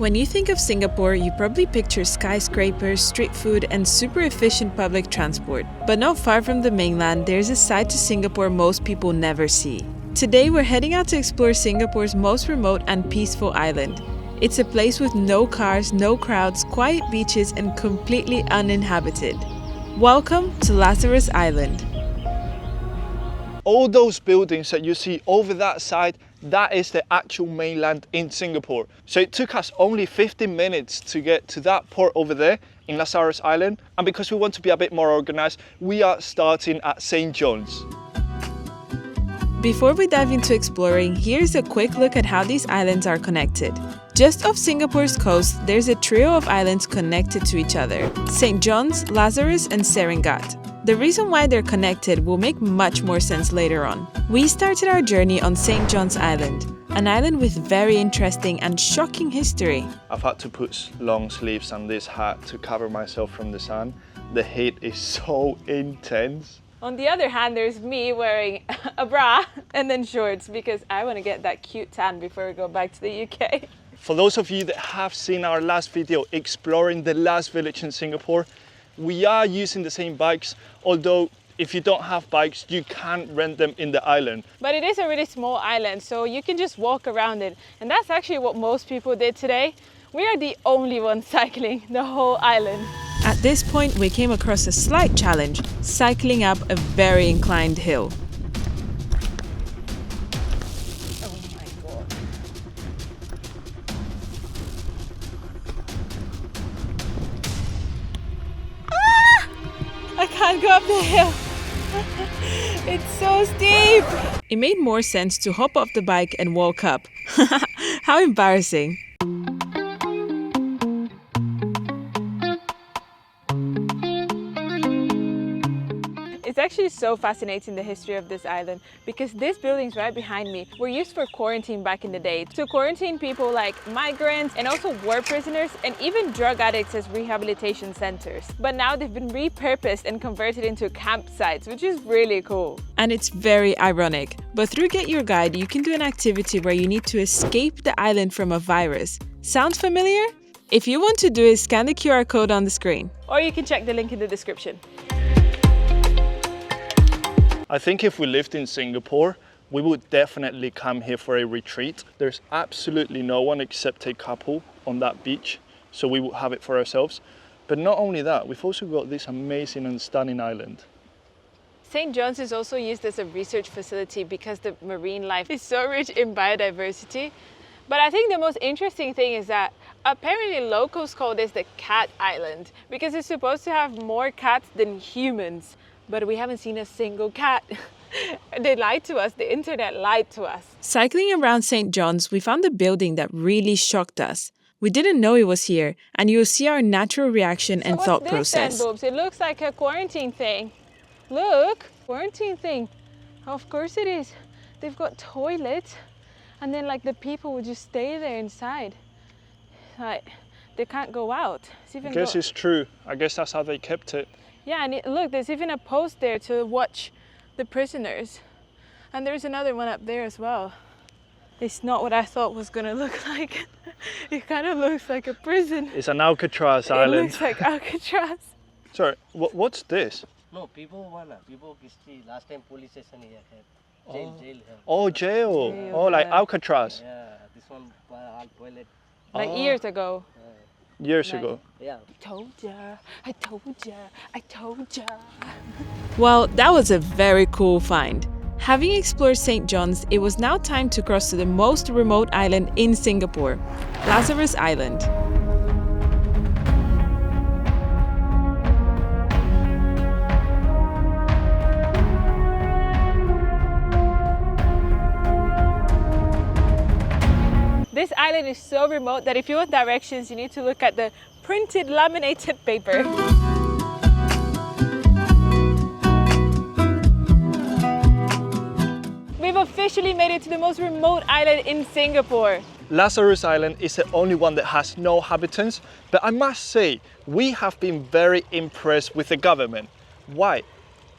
When you think of Singapore, you probably picture skyscrapers, street food, and super efficient public transport. But not far from the mainland, there's a side to Singapore most people never see. Today, we're heading out to explore Singapore's most remote and peaceful island. It's a place with no cars, no crowds, quiet beaches, and completely uninhabited. Welcome to Lazarus Island. All those buildings that you see over that side, that is the actual mainland in Singapore. So it took us only 15 minutes to get to that port over there in Lazarus Island. And because we want to be a bit more organized, we are starting at St. John's. Before we dive into exploring, here's a quick look at how these islands are connected. Just off Singapore's coast, there's a trio of islands connected to each other: St. John's, Lazarus, and Serengat. The reason why they're connected will make much more sense later on. We started our journey on St. John's Island, an island with very interesting and shocking history. I've had to put long sleeves and this hat to cover myself from the sun. The heat is so intense. On the other hand, there's me wearing a bra and then shorts because I want to get that cute tan before we go back to the UK. For those of you that have seen our last video exploring the last village in Singapore, we are using the same bikes, although if you don't have bikes, you can rent them in the island. But it is a really small island, so you can just walk around it. And that's actually what most people did today. We are the only ones cycling the whole island. At this point, we came across a slight challenge, cycling up a very inclined hill. Oh my god. I can't go up the hill. It's so steep. It made more sense to hop off the bike and walk up. How embarrassing. It's actually so fascinating, the history of this island, because these buildings right behind me were used for quarantine back in the day, to quarantine people like migrants and also war prisoners and even drug addicts as rehabilitation centers. But now they've been repurposed and converted into campsites, which is really cool. And it's very ironic, but through Get Your Guide, you can do an activity where you need to escape the island from a virus. Sounds familiar? If you want to do it, scan the QR code on the screen. Or you can check the link in the description. I think if we lived in Singapore, we would definitely come here for a retreat. There's absolutely no one except a couple on that beach, so we would have it for ourselves. But not only that, we've also got this amazing and stunning island. St. John's is also used as a research facility because the marine life is so rich in biodiversity. But I think the most interesting thing is that apparently locals call this the cat island because it's supposed to have more cats than humans. But we haven't seen a single cat. They lied to us, the internet lied to us. Cycling around St. John's, we found a building that really shocked us. We didn't know it was here, and you'll see our natural reaction and thought process. Then, boobs? It looks like a quarantine thing. Look, quarantine thing. Of course it is. They've got toilets, and then like the people would just stay there inside. Like, they can't go out. I guess it's true. I guess that's how they kept it. Yeah, and look, there's even a post there to watch the prisoners. And there's another one up there as well. It's not what I thought was gonna look like. It kind of looks like a prison. It's an Alcatraz island. It looks like Alcatraz. Sorry, what's this? No, people history. Last time police station here had jail. Oh, jail. Oh, like Alcatraz. Yeah, this one all toilet. Like years ago. Years ago. Yeah. I told ya. Well, that was a very cool find. Having explored St. John's, it was now time to cross to the most remote island in Singapore, Lazarus Island. This island is so remote that if you want directions, you need to look at the printed laminated paper. We've officially made it to the most remote island in Singapore. Lazarus Island is the only one that has no inhabitants, but I must say, we have been very impressed with the government. Why?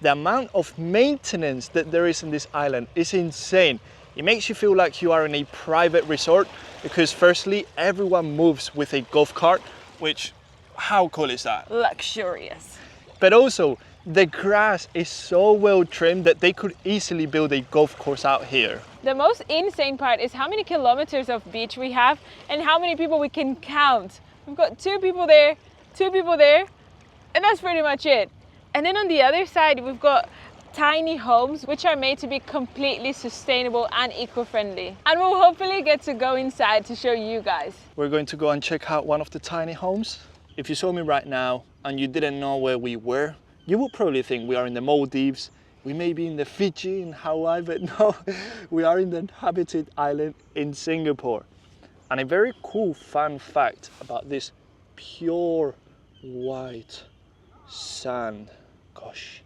The amount of maintenance that there is in this island is insane. It makes you feel like you are in a private resort because firstly, everyone moves with a golf cart, which, how cool is that? Luxurious. But also, the grass is so well trimmed that they could easily build a golf course out here. The most insane part is how many kilometers of beach we have and how many people we can count. We've got 2 people there, 2 people there, and that's pretty much it. And then on the other side, we've got tiny homes which are made to be completely sustainable and eco-friendly. And we'll hopefully get to go inside to show you guys. We're going to go and check out one of the tiny homes. If you saw me right now and you didn't know where we were, you would probably think we are in the Maldives, we may be in the Fiji, in Hawaii, but no, we are in the Uninhabited Island in Singapore. And a very cool fun fact about this pure white sand, gosh,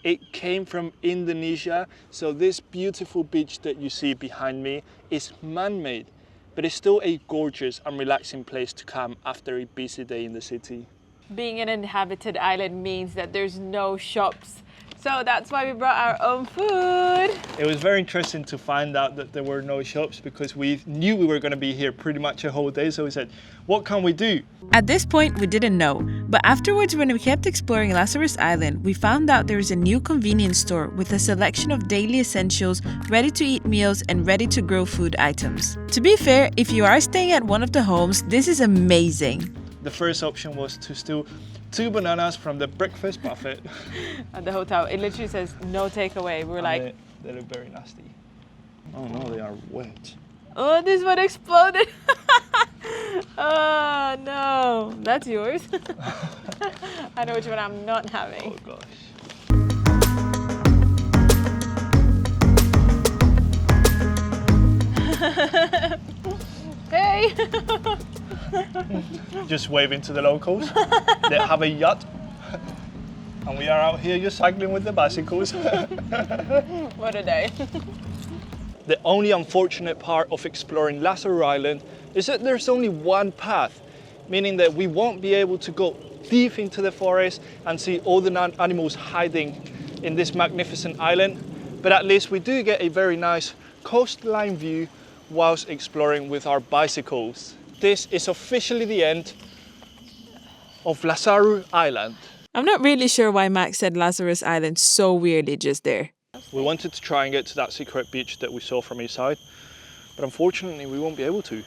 it came from Indonesia. So this beautiful beach that you see behind me is man-made, but it's still a gorgeous and relaxing place to come after a busy day in the city. Being an inhabited island means that there's no shops. So that's why we brought our own food. It was very interesting to find out that there were no shops because we knew we were going to be here pretty much a whole day. So we said, what can we do? At this point, we didn't know, but afterwards when we kept exploring Lazarus Island, we found out there is a new convenience store with a selection of daily essentials, ready-to-eat meals, and ready-to-grow food items. To be fair, if you are staying at one of the homes, this is amazing. The first option was to steal 2 bananas from the breakfast buffet. At the hotel, it literally says no takeaway. We were like, they look very nasty. Oh no, they are wet. oh, this one exploded. Oh no, that's yours. I know which one I'm not having. Oh gosh. Hey. Just waving to the locals. They have a yacht. And we are out here just cycling with the bicycles. What a day. The only unfortunate part of exploring Lazarus Island is that there's only one path, meaning that we won't be able to go deep into the forest and see all the animals hiding in this magnificent island. But at least we do get a very nice coastline view whilst exploring with our bicycles. This is officially the end of Lazarus Island. I'm not really sure why Max said Lazarus Island so weirdly just there. We wanted to try and get to that secret beach that we saw from each side, but unfortunately we won't be able to.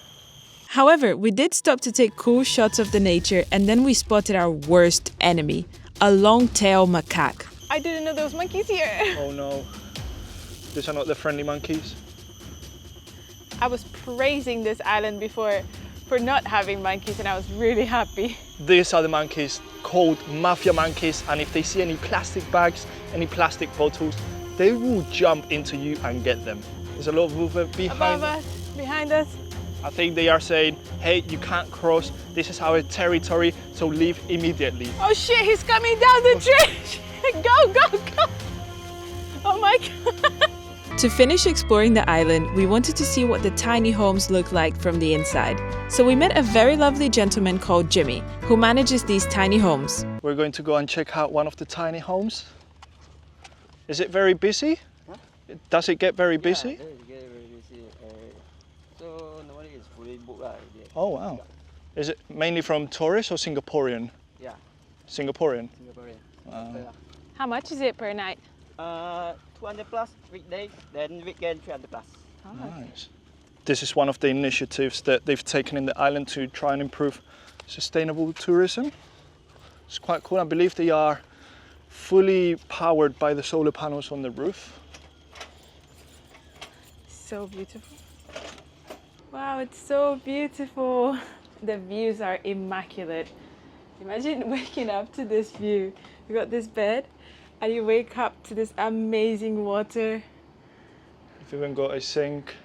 However, we did stop to take cool shots of the nature, and then we spotted our worst enemy, a long-tailed macaque. I didn't know there was monkeys here. Oh no, these are not the friendly monkeys. I was praising this island before for not having monkeys and I was really happy. These are the monkeys called mafia monkeys, and if they see any plastic bags, any plastic bottles, they will jump into you and get them. There's a lot of movement behind Above us, behind us. I think they are saying, hey, you can't cross, this is our territory, so leave immediately. Oh shit, he's coming down the tree. Go, go, go. Oh my God. To finish exploring the island, we wanted to see what the tiny homes look like from the inside. So we met a very lovely gentleman called Jimmy, who manages these tiny homes. We're going to go and check out one of the tiny homes. Is it very busy? Huh? Does it get very busy? Yeah, it get very busy. So normally it's fully booked. Yeah. Oh wow. Is it mainly from tourists or Singaporean? Yeah, Singaporean. Singaporean. Wow. How much is it per night? 200 plus weekdays, then weekend 300 plus. Nice. This is one of the initiatives that they've taken in the island to try and improve sustainable tourism. It's quite cool. I believe they are fully powered by the solar panels on the roof. So beautiful. Wow, it's so beautiful. The views are immaculate. Imagine waking up to this view. You got this bed and you wake up to this amazing water. We've even got a sink.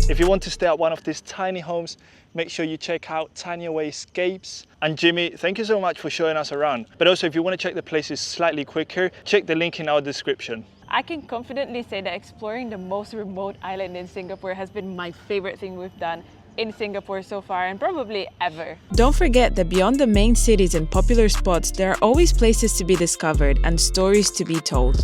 If you want to stay at one of these tiny homes, make sure you check out Tiny Away Escapes. And Jimmy, thank you so much for showing us around. But also, if you want to check the places slightly quicker, check the link in our description. I can confidently say that exploring the most remote island in Singapore has been my favorite thing we've done in Singapore so far and probably ever. Don't forget that beyond the main cities and popular spots, there are always places to be discovered and stories to be told.